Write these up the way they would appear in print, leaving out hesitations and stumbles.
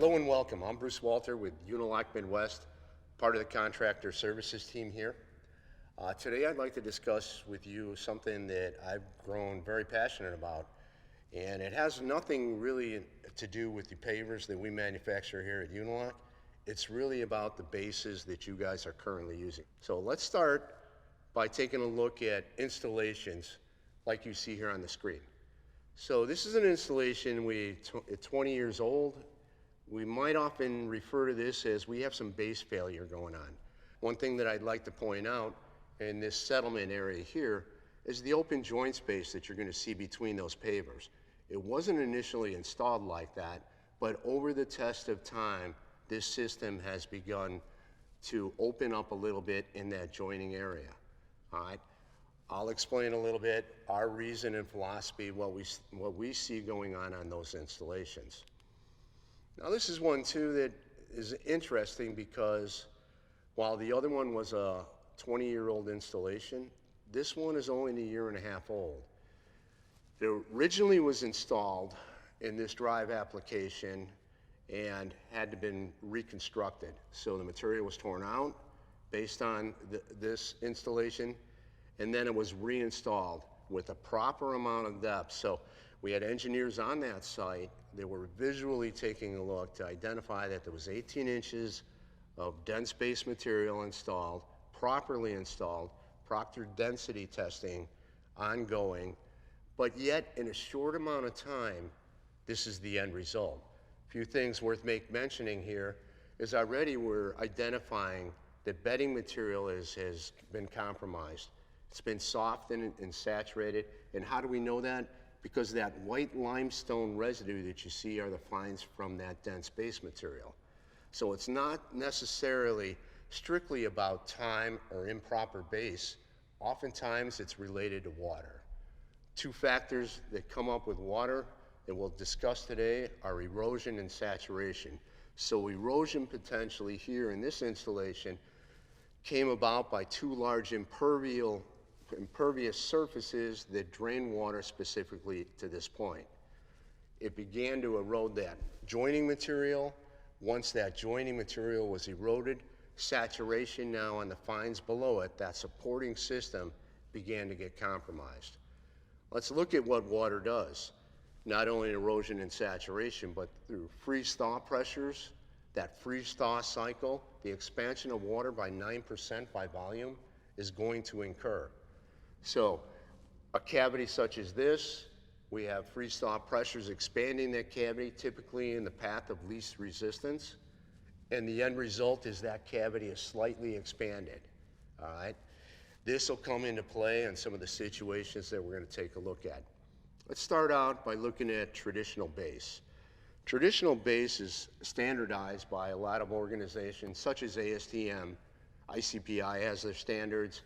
Hello and welcome. I'm Bruce Walter with Unilock Midwest, part of the contractor services team here. Today I'd like to discuss with you something that I've grown very passionate about, and it has nothing really to do with the pavers that we manufacture here at Unilock. It's really about the bases that you guys are currently using. So let's start by taking a look at installations like you see here on the screen. So this is an installation it's 20 years old. We might often refer to this as we have some base failure going on. One thing that I'd like to point out in this settlement area here is the open joint space that you're going to see between those pavers. It wasn't initially installed like that, but over the test of time, this system has begun to open up a little bit in that joining area. All right, I'll explain a little bit our reason and philosophy, what we see going on those installations. Now this is one too that is interesting because while the other one was a 20-year-old installation, this one is only a year and a half old. It originally was installed in this drive application and had to been reconstructed. So the material was torn out based on this installation, and then it was reinstalled with a proper amount of depth. So we had engineers on that site that were visually taking a look to identify that there was 18 inches of dense base material installed, properly installed, proctored density testing ongoing, but yet in a short amount of time, this is the end result. A few things worth mentioning here is already we're identifying that bedding material has been compromised. It's been softened and saturated, and how do we know that? Because that white limestone residue that you see are the fines from that dense base material. So it's not necessarily strictly about time or improper base. Oftentimes it's related to water. Two factors that come up with water that we'll discuss today are erosion and saturation. So erosion potentially here in this installation came about by two large impervious surfaces that drain water specifically to this point. It began to erode that joining material. Once that joining material was eroded, saturation now on the fines below it, that supporting system, began to get compromised. Let's look at what water does. Not only erosion and saturation, but through freeze-thaw pressures, that freeze-thaw cycle, the expansion of water by 9% by volume is going to incur. So a cavity such as this, we have freeze-thaw pressures expanding that cavity, typically in the path of least resistance, and the end result is that cavity is slightly expanded, all right? This will come into play in some of the situations that we're going to take a look at. Let's start out by looking at traditional base. Traditional base is standardized by a lot of organizations such as ASTM. ICPI has their standards.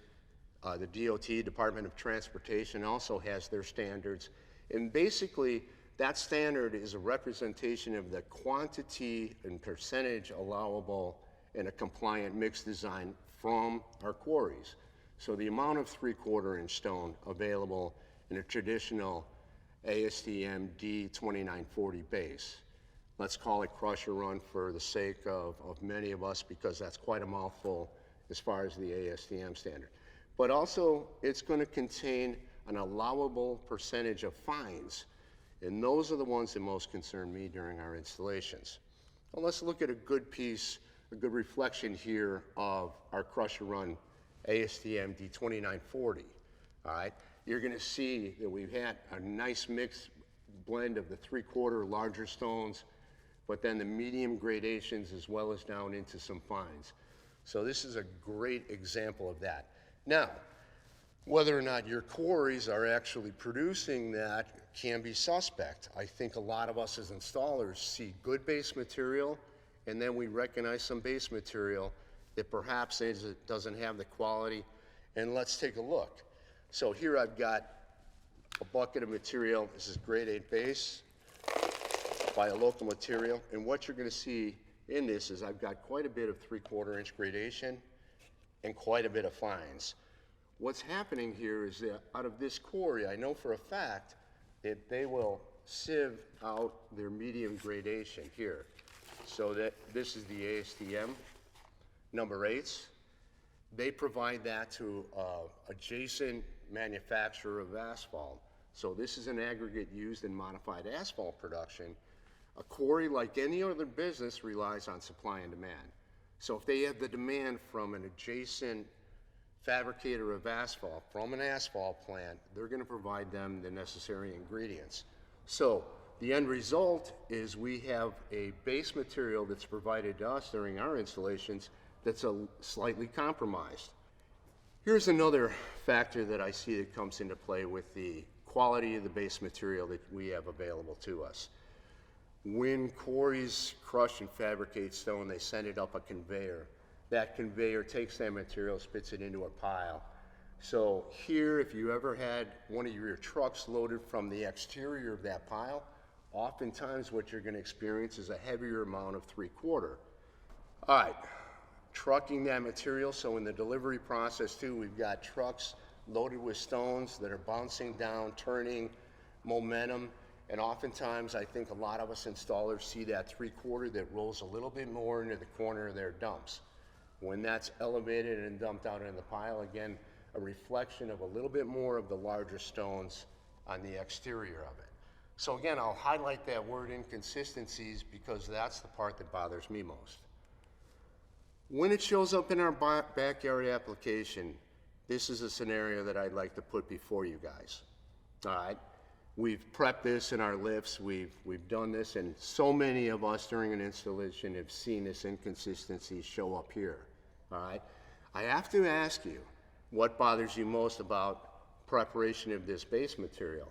The DOT, Department of Transportation, also has their standards. And basically, that standard is a representation of the quantity and percentage allowable in a compliant mix design from our quarries. So the amount of 3/4 inch stone available in a traditional ASTM D2940 base. Let's call it crusher run for the sake of many of us, because that's quite a mouthful as far as the ASTM standard. But also, it's going to contain an allowable percentage of fines, and those are the ones that most concern me during our installations. Well, let's look at a good reflection here of our crusher run ASTM D2940. All right, you're going to see that we've had a nice mixed blend of the 3/4 larger stones, but then the medium gradations as well as down into some fines. So this is a great example of that. Now, whether or not your quarries are actually producing that can be suspect. I think a lot of us as installers see good base material, and then we recognize some base material that perhaps doesn't have the quality, and let's take a look. So here I've got a bucket of material. This is grade 8 base by a local material, and what you're going to see in this is I've got quite a bit of 3/4 inch gradation and quite a bit of fines. What's happening here is that out of this quarry, I know for a fact that they will sieve out their medium gradation here. So that this is the 𝐜𝐨𝐬𝐷 number 8s. They provide that to adjacent manufacturer of asphalt. So this is an aggregate used in modified asphalt production. A quarry, like any other business, relies on supply and demand. So if they have the demand from an adjacent fabricator of asphalt, from an asphalt plant, they're going to provide them the necessary ingredients. So the end result is we have a base material that's provided to us during our installations that's slightly compromised. Here's another factor that I see that comes into play with the quality of the base material that we have available to us. When quarries crush and fabricate stone, they send it up a conveyor. That conveyor takes that material, spits it into a pile. So here, if you ever had one of your trucks loaded from the exterior of that pile, oftentimes what you're going to experience is a heavier amount of 3/4. All right, trucking that material. So in the delivery process too, we've got trucks loaded with stones that are bouncing down, turning, momentum. And oftentimes, I think a lot of us installers see that 3/4 that rolls a little bit more into the corner of their dumps. When that's elevated and dumped out in the pile, again, a reflection of a little bit more of the larger stones on the exterior of it. So again, I'll highlight that word inconsistencies because that's the part that bothers me most. When it shows up in our backyard application, this is a scenario that I'd like to put before you guys. All right. We've prepped this in our lifts, we've done this, and so many of us during an installation have seen this inconsistency show up here, all right? I have to ask you, what bothers you most about preparation of this base material?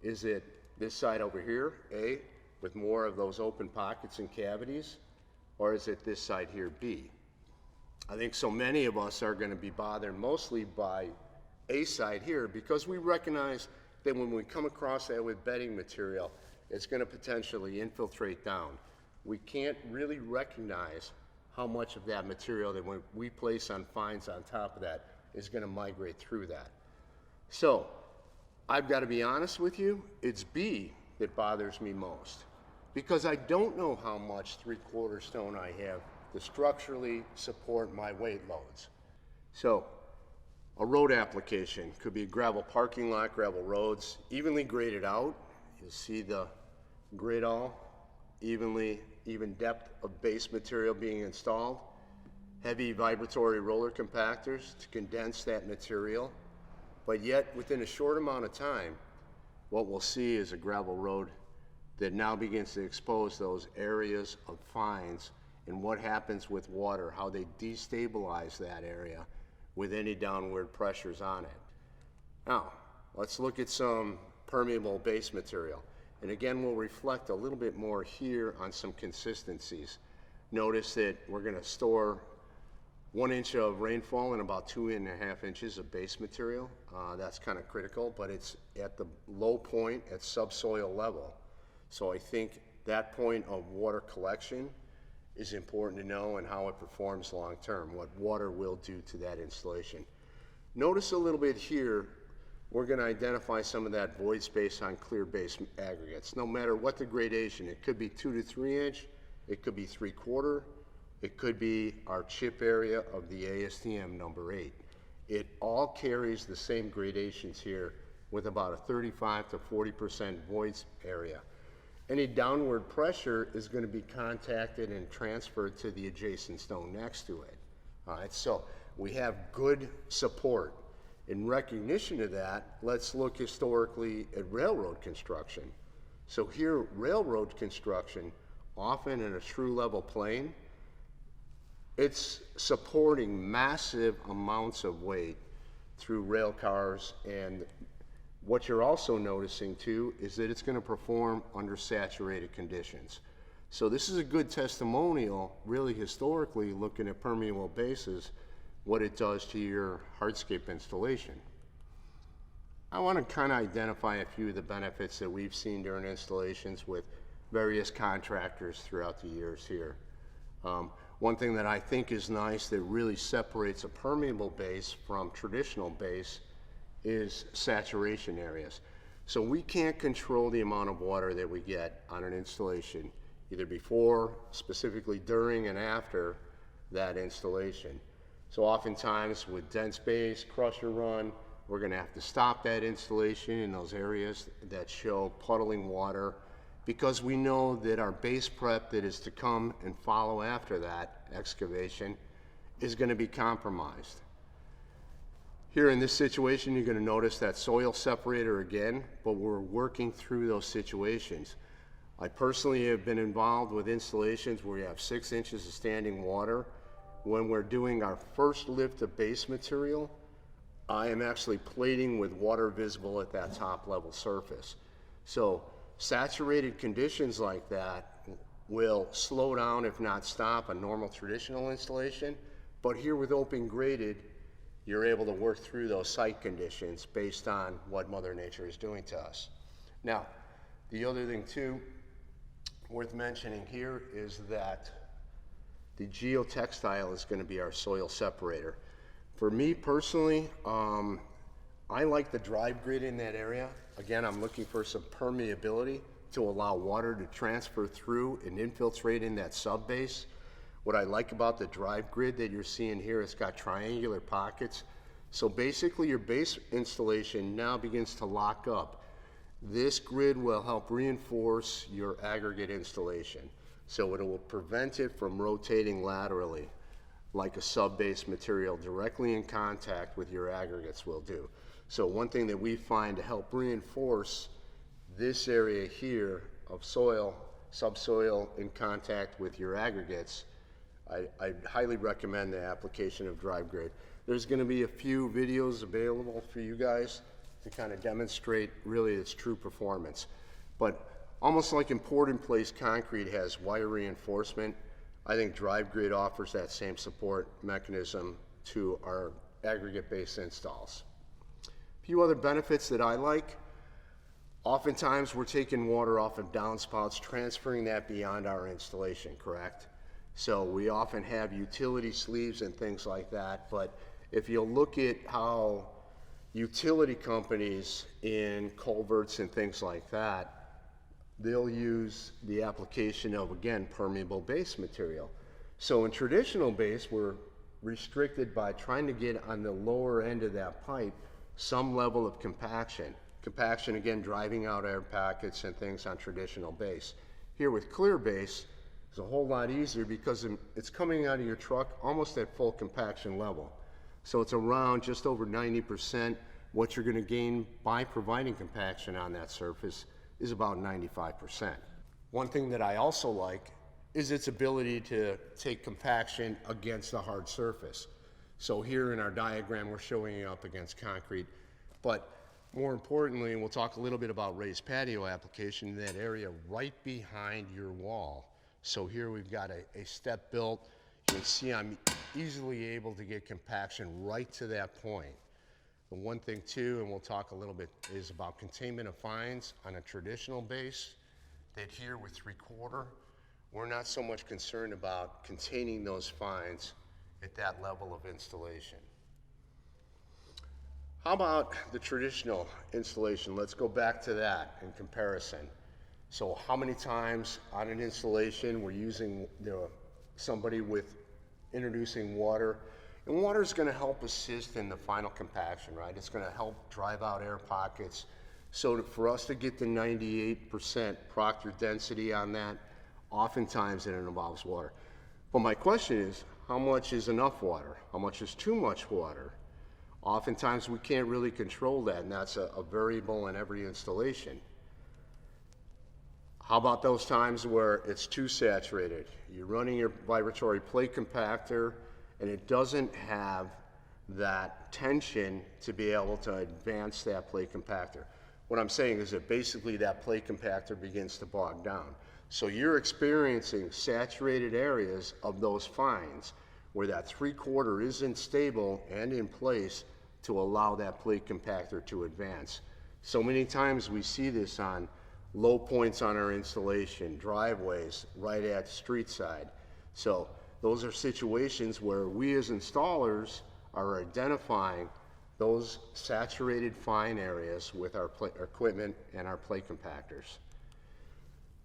Is it this side over here, A, with more of those open pockets and cavities, or is it this side here, B? I think so many of us are gonna be bothered mostly by A side here because we recognize that when we come across that with bedding material, it's going to potentially infiltrate down. We can't really recognize how much of that material that when we place on fines on top of that is going to migrate through that. So I've got to be honest with you, it's B that bothers me most because I don't know how much 3/4 stone I have to structurally support my weight loads. So a road application could be a gravel parking lot, gravel roads, evenly graded out. You'll see the grid all even depth of base material being installed. Heavy vibratory roller compactors to condense that material. But yet, within a short amount of time, what we'll see is a gravel road that now begins to expose those areas of fines and what happens with water, how they destabilize that area with any downward pressures on it. Now, let's look at some permeable base material. And again, we'll reflect a little bit more here on some consistencies. Notice that we're gonna store 1 inch of rainfall and about 2.5 inches of base material. That's kind of critical, but it's at the low point at subsoil level. So I think that point of water collection is important to know and how it performs long term, what water will do to that installation. Notice a little bit here, we're going to identify some of that void space on clear base aggregates. No matter what the gradation, it could be 2 to 3 inch, it could be 3/4, it could be our chip area of the 𝐸-STM number 8. It all carries the same gradations here with about a 35 to 40% void area. Any downward pressure is going to be contacted and transferred to the adjacent stone next to it. All right, so we have good support. In recognition of that, let's look historically at railroad construction. So here, railroad construction, often in a true level plane, it's supporting massive amounts of weight through rail cars, and what you're also noticing too is that it's going to perform under saturated conditions. So this is a good testimonial, really historically looking at permeable bases, what it does to your hardscape installation. I want to kind of identify a few of the benefits that we've seen during installations with various contractors throughout the years here. One thing that I think is nice that really separates a permeable base from traditional base is saturation areas. So we can't control the amount of water that we get on an installation either before, specifically during and after that installation. So oftentimes with dense base, crusher run, we're going to have to stop that installation in those areas that show puddling water, because we know that our base prep that is to come and follow after that excavation is going to be compromised. Here in this situation, you're going to notice that soil separator again, but we're working through those situations. I personally have been involved with installations where you have 6 inches of standing water. When we're doing our first lift of base material, I am actually plating with water visible at that top level surface. So saturated conditions like that will slow down, if not stop, a normal traditional installation. But here with open graded, you're able to work through those site conditions based on what Mother Nature is doing to us. Now, the other thing too worth mentioning here is that the geotextile is going to be our soil separator. For me personally, I like the drive grid in that area. Again, I'm looking for some permeability to allow water to transfer through and infiltrate in that sub base. What I like about the drive grid that you're seeing here, it's got triangular pockets. So basically your base installation now begins to lock up. This grid will help reinforce your aggregate installation. So it will prevent it from rotating laterally like a sub-base material directly in contact with your aggregates will do. So one thing that we find to help reinforce this area here of soil, subsoil in contact with your aggregates, I highly recommend the application of drive grid. There's going to be a few videos available for you guys to kind of demonstrate really its true performance. But almost like in poured in place concrete has wire reinforcement, I think drive grid offers that same support mechanism to our aggregate base installs. A few other benefits that I like. Oftentimes we're taking water off of downspouts, transferring that beyond our installation, correct? So we often have utility sleeves and things like that, but if you'll look at how utility companies in culverts and things like that, they'll use the application of, again, permeable base material. So in traditional base, we're restricted by trying to get on the lower end of that pipe some level of compaction. Compaction, again, driving out air pockets and things on traditional base. Here with clear base, it's a whole lot easier because it's coming out of your truck almost at full compaction level. So it's around just over 90%. What you're going to gain by providing compaction on that surface is about 95%. One thing that I also like is its ability to take compaction against a hard surface. So here in our diagram, we're showing it up against concrete, but more importantly, and we'll talk a little bit about raised patio application, that area right behind your wall. So here we've got a step built. You can see I'm easily able to get compaction right to that point. The one thing too, and we'll talk a little bit, is about containment of fines on a traditional base, that here with 3/4, we're not so much concerned about containing those fines at that level of installation. How about the traditional installation? Let's go back to that in comparison. So how many times on an installation we're using somebody with introducing water? And water is going to help assist in the final compaction, right? It's going to help drive out air pockets. So for us to get the 98% proctor density on that, oftentimes it involves water. But my question is, how much is enough water? How much is too much water? Oftentimes we can't really control that, and that's a variable in every installation. How about those times where it's too saturated? You're running your vibratory plate compactor and it doesn't have that tension to be able to advance that plate compactor. What I'm saying is that basically that plate compactor begins to bog down. So you're experiencing saturated areas of those fines where that 3/4 isn't stable and in place to allow that plate compactor to advance. So many times we see this on low points on our installation, driveways, right at street side. So those are situations where we as installers are identifying those saturated fine areas with our equipment and our plate compactors.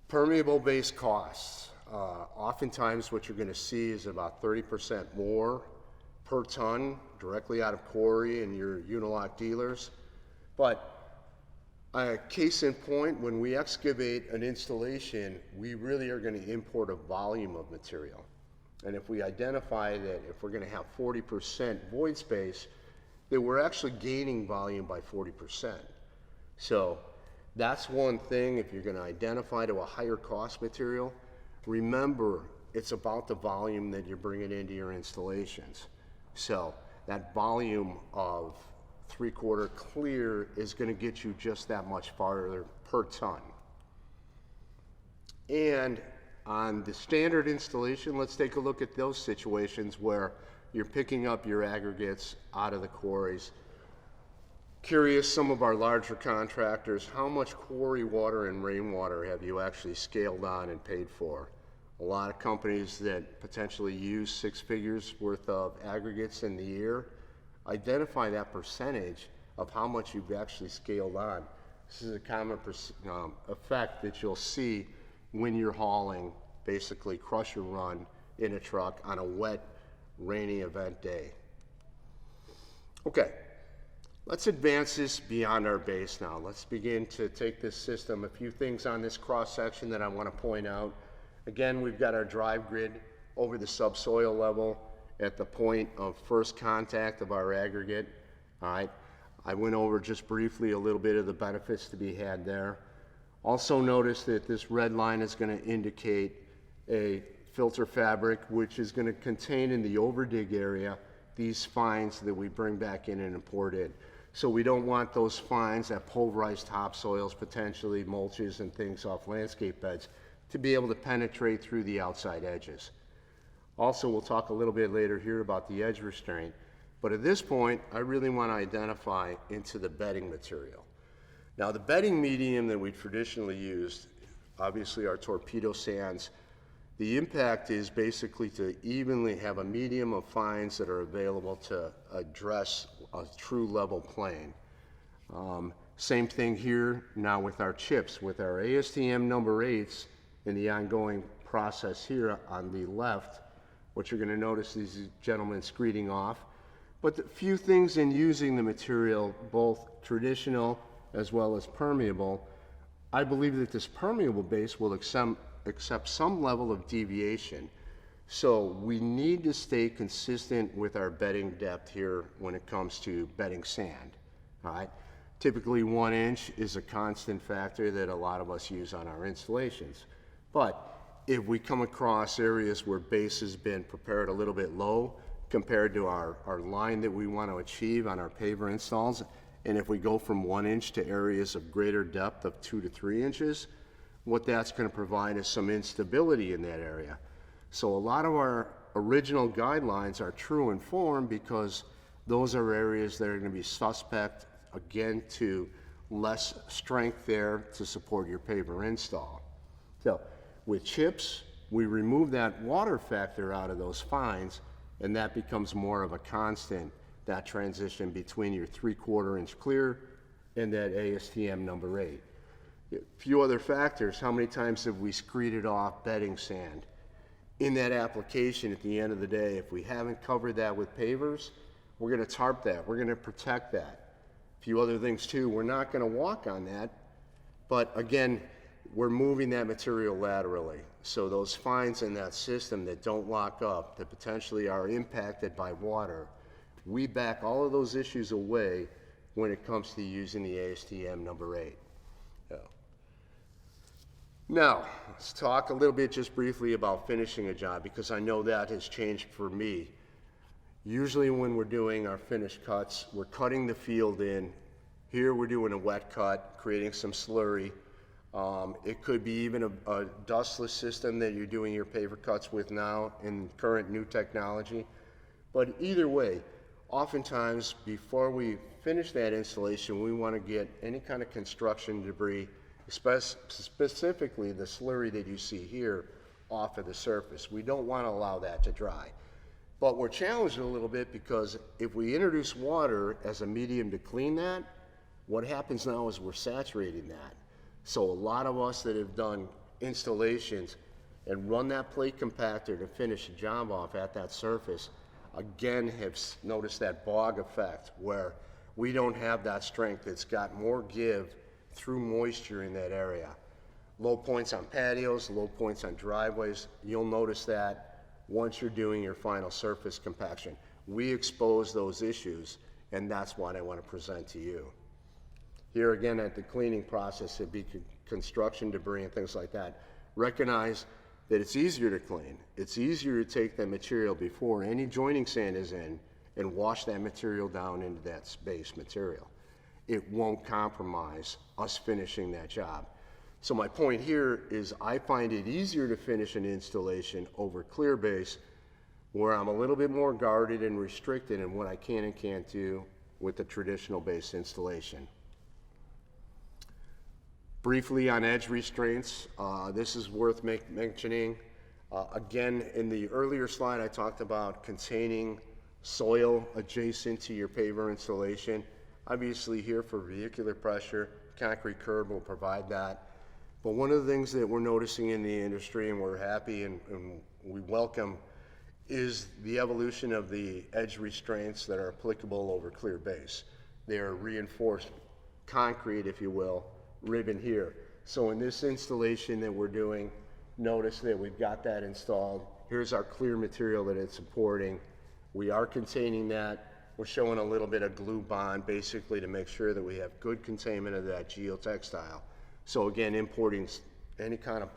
Permeable based costs. Oftentimes what you're going to see is about 30% more per ton directly out of quarry and your Unilock dealers. But case in point, when we excavate an installation, we really are going to import a volume of material. And if we identify that if we're going to have 40% void space, that we're actually gaining volume by 40%. So that's one thing. If you're going to identify to a higher cost material, remember it's about the volume that you're bringing into your installations. So that volume of 3/4 clear is going to get you just that much farther per ton. And on the standard installation, let's take a look at those situations where you're picking up your aggregates out of the quarries. Curious, some of our larger contractors, how much quarry water and rainwater have you actually scaled on and paid for? A lot of companies that potentially use 6 figures worth of aggregates in the year, identify that percentage of how much you've actually scaled on. This is a common effect that you'll see when you're hauling basically crusher run in a truck on a wet, rainy event day. Okay, let's advance this beyond our base now. Let's begin to take this system. A few things on this cross section that I want to point out. Again, we've got our drive grid over the subsoil level at the point of first contact of our aggregate. All right, I went over just briefly a little bit of the benefits to be had there. Also notice that this red line is going to indicate a filter fabric, which is going to contain in the overdig area these fines that we bring back in and import in. So we don't want those fines, that pulverized topsoils, potentially mulches and things off landscape beds, to be able to penetrate through the outside edges. Also, we'll talk a little bit later here about the edge restraint, but at this point, I really want to identify into the bedding material. Now, the bedding medium that we traditionally used, obviously our torpedo sands, the impact is basically to evenly have a medium of fines that are available to address a true level plane. Same thing here now with our chips, with our ASTM number 8s in the ongoing process here on the left. What you're going to notice is these gentlemen screeding off. But the few things in using the material, both traditional as well as permeable, I believe that this permeable base will accept some level of deviation. So we need to stay consistent with our bedding depth here when it comes to bedding sand. All right? Typically 1 inch is a constant factor that a lot of us use on our installations. But if we come across areas where base has been prepared a little bit low compared to our line that we want to achieve on our paver installs, and if we go from 1 inch to areas of greater depth of 2 to 3 inches, what that's going to provide is some instability in that area. So a lot of our original guidelines are true in form because those are areas that are going to be suspect, again, to less strength there to support your paver install. So with chips, we remove that water factor out of those fines, and that becomes more of a constant, that transition between your 3/4 inch clear and that ASTM number 8. A few other factors. How many times have we screeded off bedding sand? In that application, at the end of the day, if we haven't covered that with pavers, we're going to tarp that. We're going to protect that. A few other things too. We're not going to walk on that, but again, we're moving that material laterally. So those fines in that system that don't lock up, that potentially are impacted by water, we back all of those issues away when it comes to using the ASTM number 8. Now, let's talk a little bit just briefly about finishing a job, because I know that has changed for me. Usually when we're doing our finish cuts, we're cutting the field in. Here we're doing a wet cut, creating some slurry. It could be even a dustless system that you're doing your paver cuts with now in current new technology. But either way, oftentimes before we finish that installation, we want to get any kind of construction debris, specifically the slurry that you see here, off of the surface. We don't want to allow that to dry. But we're challenged a little bit because if we introduce water as a medium to clean that, what happens now is we're saturating that. So a lot of us that have done installations and run that plate compactor to finish the job off at that surface, again have noticed that bog effect where we don't have that strength. It's got more give through moisture in that area. Low points on patios, low points on driveways. You'll notice that once you're doing your final surface compaction. We expose those issues, and that's what I want to present to you. Here again at the cleaning process, it'd be construction debris and things like that. Recognize that it's easier to clean. It's easier to take that material before any joining sand is in and wash that material down into that base material. It won't compromise us finishing that job. So my point here is I find it easier to finish an installation over clear base where I'm a little bit more guarded and restricted in what I can and can't do with the traditional base installation. Briefly on edge restraints, this is worth mentioning. Again, in the earlier slide, I talked about containing soil adjacent to your paver installation. Obviously here for vehicular pressure, concrete curb will provide that. But one of the things that we're noticing in the industry, and we're happy and we welcome, is the evolution of the edge restraints that are applicable over clear base. They are reinforced concrete, if you will, ribbon here. So in this installation that we're doing, notice that we've got that installed. Here's our clear material that it's supporting. We are containing that. We're showing a little bit of glue bond basically to make sure that we have good containment of that geotextile. So again, importing any kind of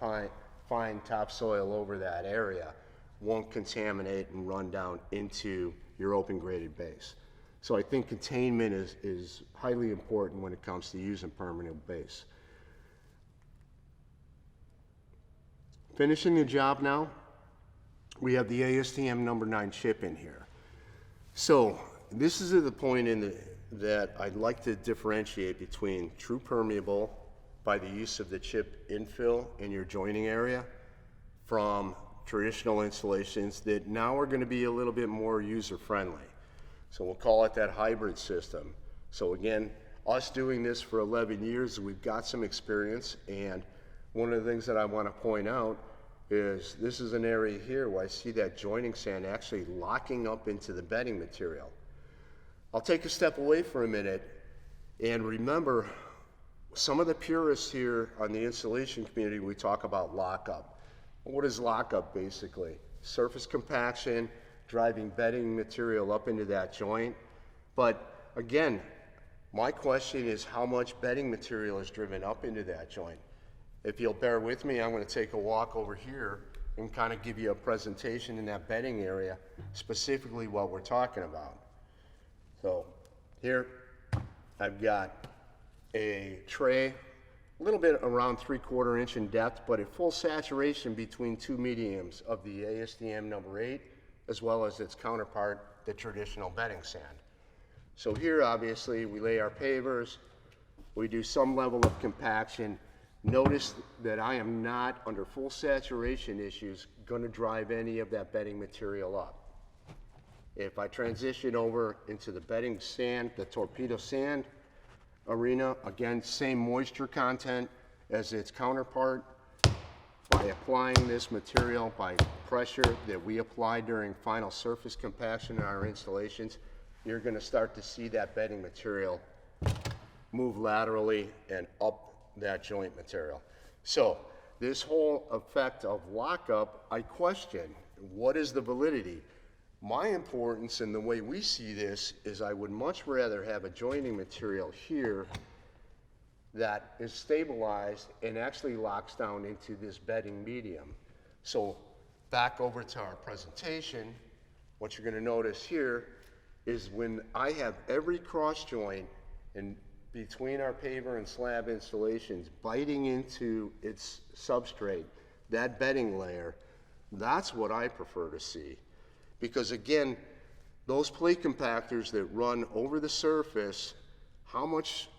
fine topsoil over that area won't contaminate and run down into your open graded base. So I think containment is highly important when it comes to using permeable base. Finishing the job now, we have the ASTM number 9 chip in here. So this is the point that I'd like to differentiate between true permeable by the use of the chip infill in your joining area from traditional installations that now are going to be a little bit more user friendly. So we'll call it that hybrid system. So again, us doing this for 11 years, we've got some experience, and one of the things that I want to point out is this is an area here where I see that joining sand actually locking up into the bedding material. I'll take a step away for a minute and remember some of the purists here on the installation community, we talk about lockup. What is lockup basically? Surface compaction, driving bedding material up into that joint. But again, my question is how much bedding material is driven up into that joint? If you'll bear with me, I'm going to take a walk over here and kind of give you a presentation in that bedding area, specifically what we're talking about. So here I've got a tray, a little bit around 3/4 inch in depth, but at full saturation between two mediums of the ASTM number 8, as well as its counterpart, the traditional bedding sand. So here, obviously, we lay our pavers, we do some level of compaction. Notice that I am not, under full saturation issues, going to drive any of that bedding material up. If I transition over into the bedding sand, the torpedo sand arena, again, same moisture content as its counterpart. By applying this material by pressure that we apply during final surface compaction in our installations, you're going to start to see that bedding material move laterally and up that joint material. So this whole effect of lockup, I question, what is the validity? My importance in the way we see this is I would much rather have a joining material here that is stabilized and actually locks down into this bedding medium. So back over to our presentation, what you're going to notice here is when I have every cross joint in between our paver and slab installations biting into its substrate, that bedding layer, that's what I prefer to see. Because again, those plate compactors that run over the surface, how much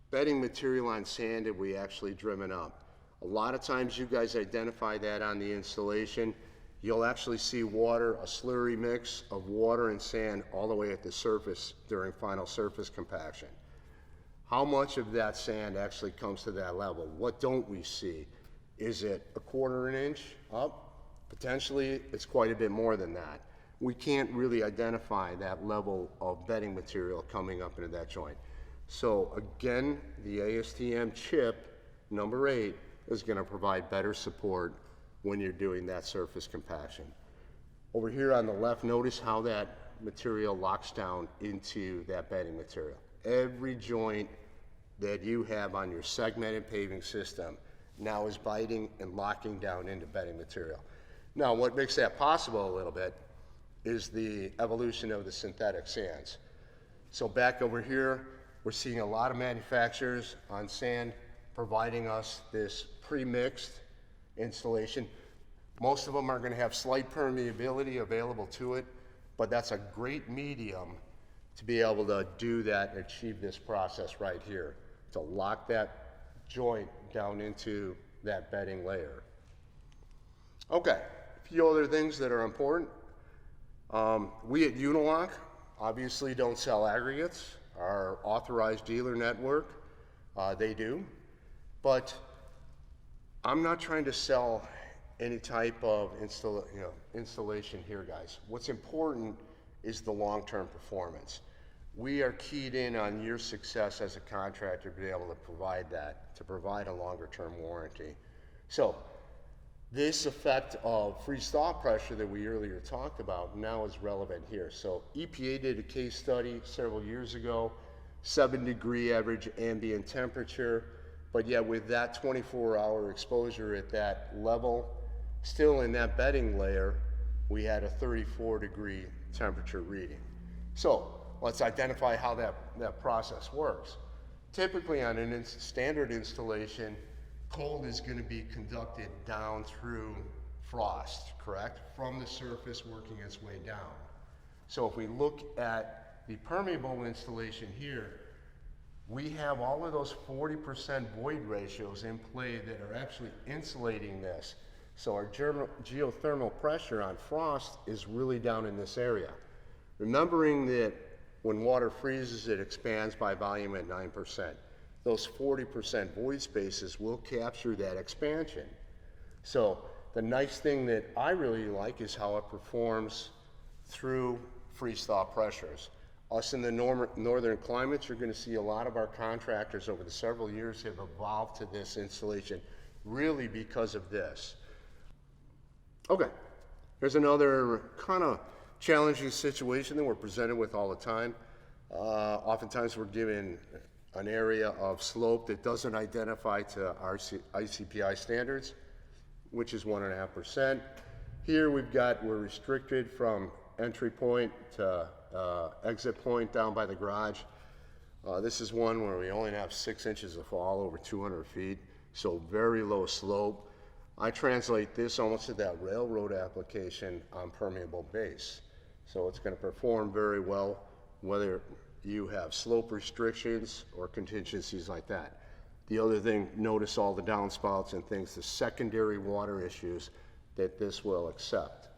bedding material on sand have we actually driven up? A lot of times you guys identify that on the installation. You'll actually see water, a slurry mix of water and sand all the way at the surface during final surface compaction. How much of that sand actually comes to that level? What don't we see? Is it a 1/4 inch up? Potentially, it's quite a bit more than that. We can't really identify that level of bedding material coming up into that joint. So again, the ASTM chip number 8 is going to provide better support when you're doing that surface compaction. Over here on the left, notice how that material locks down into that bedding material. Every joint that you have on your segmented paving system now is biting and locking down into bedding material. Now, what makes that possible a little bit is the evolution of the synthetic sands. So back over here, we're seeing a lot of manufacturers on sand providing us this pre-mixed installation. Most of them are going to have slight permeability available to it, but that's a great medium to be able to do that and achieve this process right here, to lock that joint down into that bedding layer. Okay, a few other things that are important. We at Unilock obviously don't sell aggregates. Our authorized dealer network, they do. But I'm not trying to sell any type of installation here, guys. What's important is the long-term performance. We are keyed in on your success as a contractor to be able to provide that, to provide a longer-term warranty. So this effect of freeze-thaw pressure that we earlier talked about now is relevant here. So EPA did a case study several years ago, 7-degree average ambient temperature, but yet with that 24-hour exposure at that level, still in that bedding layer, we had a 34-degree temperature reading. So let's identify how that process works. Typically on a standard installation, cold is going to be conducted down through frost, correct? From the surface working its way down. So if we look at the permeable installation here, we have all of those 40% void ratios in play that are actually insulating this. So our geothermal pressure on frost is really down in this area. Remembering that when water freezes, it expands by volume at 9%. Those 40% void spaces will capture that expansion. So the nice thing that I really like is how it performs through freeze-thaw pressures. Us in the northern climates, you're going to see a lot of our contractors over the several years have evolved to this installation really because of this. Okay, here's another kind of challenging situation that we're presented with all the time. Oftentimes we're given an area of slope that doesn't identify to our ICPI standards, which is 1.5%. Here we're restricted from entry point to exit point down by the garage. This is one where we only have 6 inches of fall over 200 feet, so very low slope. I translate this almost to that railroad application on permeable base. So it's going to perform very well whether you have slope restrictions or contingencies like that. The other thing, notice all the downspouts and things, the secondary water issues that this will accept.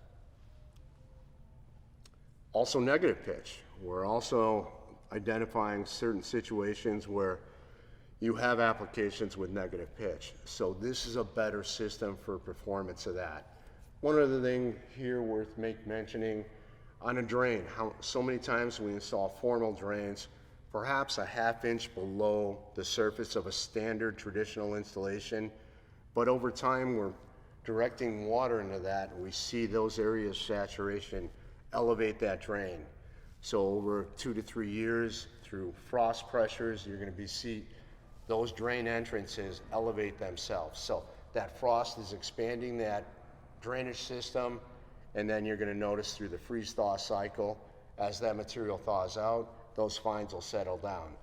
Also negative pitch. We're also identifying certain situations where you have applications with negative pitch. So this is a better system for performance of that. One other thing here worth mentioning, on a drain, how so many times we install formal drains, perhaps a 1/2 inch below the surface of a standard traditional installation, but over time we're directing water into that, and we see those areas of saturation elevate that drain. So over 2 to 3 years, through frost pressures, you're going to see those drain entrances elevate themselves. So that frost is expanding that drainage system, and then you're going to notice through the freeze-thaw cycle, as that material thaws out, those fines will settle down.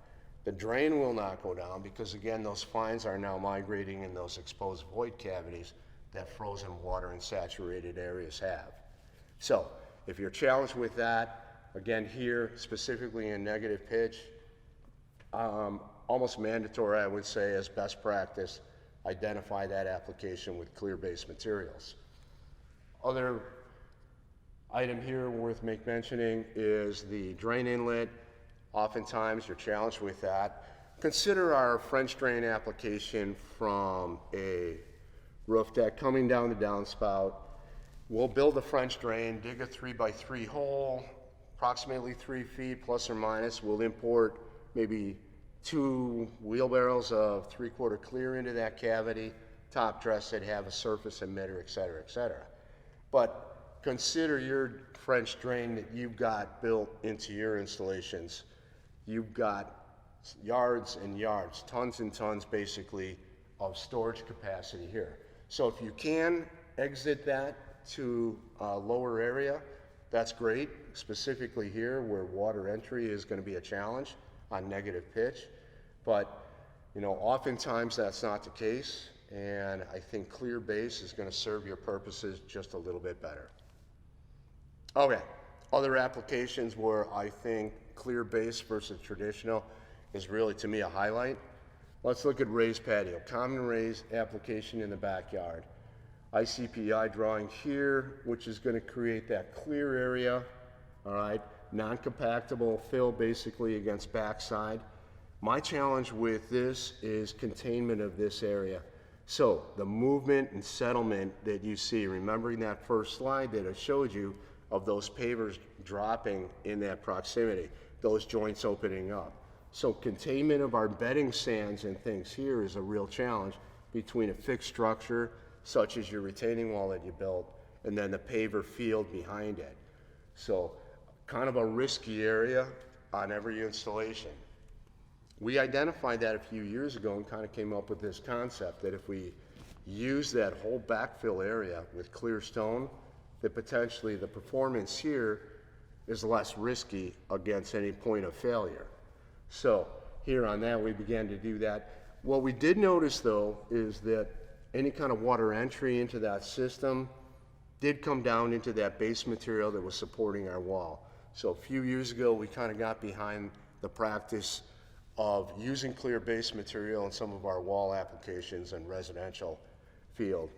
The drain will not go down because, again, those fines are now migrating in those exposed void cavities that frozen water and saturated areas have. So if you're challenged with that, again here, specifically in negative pitch, almost mandatory, I would say, as best practice, identify that application with clear-based materials. Other item here worth mentioning is the drain inlet. Oftentimes you're challenged with that. Consider our French drain application from a roof deck coming down the downspout. We'll build a French drain, dig a 3x3 hole, approximately 3 feet plus or minus. We'll import maybe 2 wheelbarrows of 3/4 clear into that cavity, top dress it, have a surface emitter, et cetera, et cetera. But consider your French drain that you've got built into your installations. You've got yards and yards, tons and tons basically of storage capacity here. So if you can exit that to a lower area, that's great, specifically here where water entry is going to be a challenge on negative pitch. But you know, oftentimes that's not the case, and I think clear base is going to serve your purposes just a little bit better. Okay, other applications where I think clear base versus traditional is really, to me, a highlight. Let's look at raised patio, common raised application in the backyard. 𝐦𝐨𝐫𝐸 drawing here, which is going to create that clear area, all right, non-compactable fill basically against backside. My challenge with this is containment of this area. So the movement and settlement that you see, remembering that first slide that I showed you of those pavers dropping in that proximity, those joints opening up. So containment of our bedding sands and things here is a real challenge between a fixed structure, such as your retaining wall that you built, and then the paver field behind it. So kind of a risky area on every installation. We identified that a few years ago and kind of came up with this concept that if we use that whole backfill area with clear stone, that potentially the performance here is less risky against any point of failure. So here on that, we began to do that. What we did notice though is that any kind of water entry into that system did come down into that base material that was supporting our wall. So a few years ago, we kind of got behind the practice of using clear base material in some of our wall applications and residential field.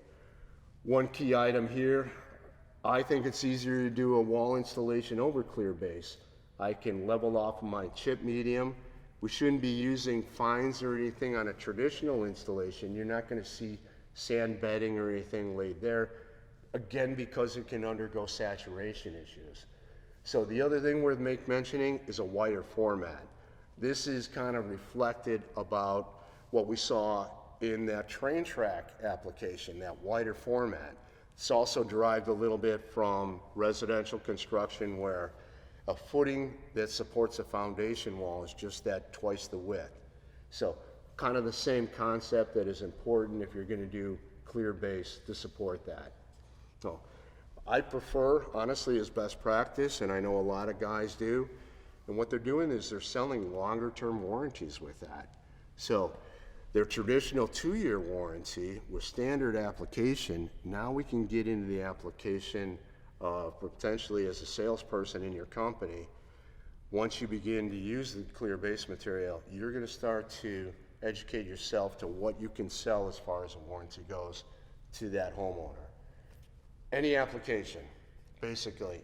One key item here, I think it's easier to do a wall installation over clear base. I can level off my chip medium. We shouldn't be using fines or anything on a traditional installation. You're not going to see sand bedding or anything laid there, again, because it can undergo saturation issues. So the other thing worth mentioning is a wider format. This is kind of reflected about what we saw in that train track application, that wider format. It's also derived a little bit from residential construction where a footing that supports a foundation wall is just that twice the width. So kind of the same concept that is important if you're going to do clear base to support that. So I prefer, honestly, as best practice, and I know a lot of guys do, and what they're doing is they're selling longer term warranties with that. So their traditional 2-year warranty with standard application, now we can get into the application potentially as a salesperson in your company. Once you begin to use the clear base material, you're going to start to educate yourself to what you can sell as far as a warranty goes to that homeowner. Any application, basically,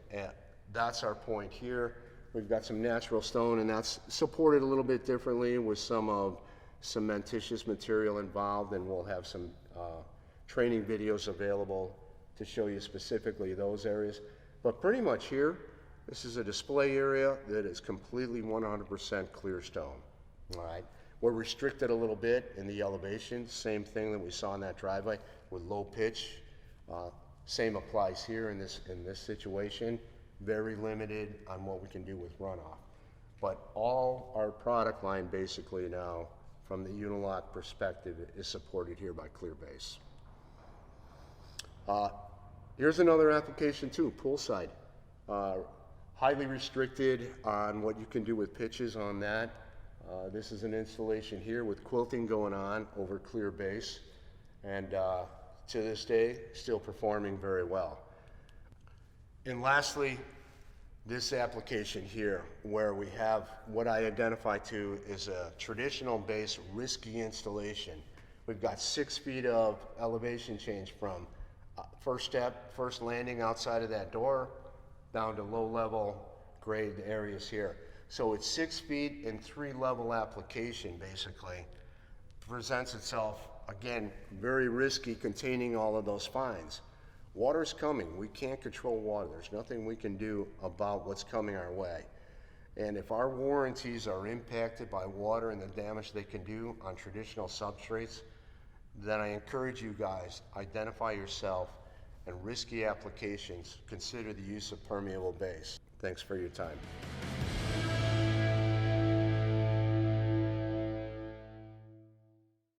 that's our point here. We've got some natural stone, and that's supported a little bit differently with some of cementitious material involved, and we'll have some training videos available to show you specifically those areas. But pretty much here, this is a display area that is completely 100% clear stone, all right? We're restricted a little bit in the elevation, same thing that we saw in that driveway with low pitch. Same applies here in this situation. Very limited on what we can do with runoff. But all our product line basically now, from the Unilock perspective, is supported here by clear base. Here's another application too, poolside. Highly restricted on what you can do with pitches on that. This is an installation here with quilting going on over clear base, and to this day, still performing very well. And lastly, this application here, where we have what I identify to as a traditional base risky installation. We've got 6 feet of elevation change from first step, first landing outside of that door, down to low level grade areas here. So it's 6 feet and 3 level application basically presents itself Again, very risky containing all of those fines. Water's coming. We can't control water. There's nothing we can do about what's coming our way. And if our warranties are impacted by water and the damage they can do on traditional substrates, then I encourage you guys, identify yourself, and risky applications, consider the use of permeable base. Thanks for your time.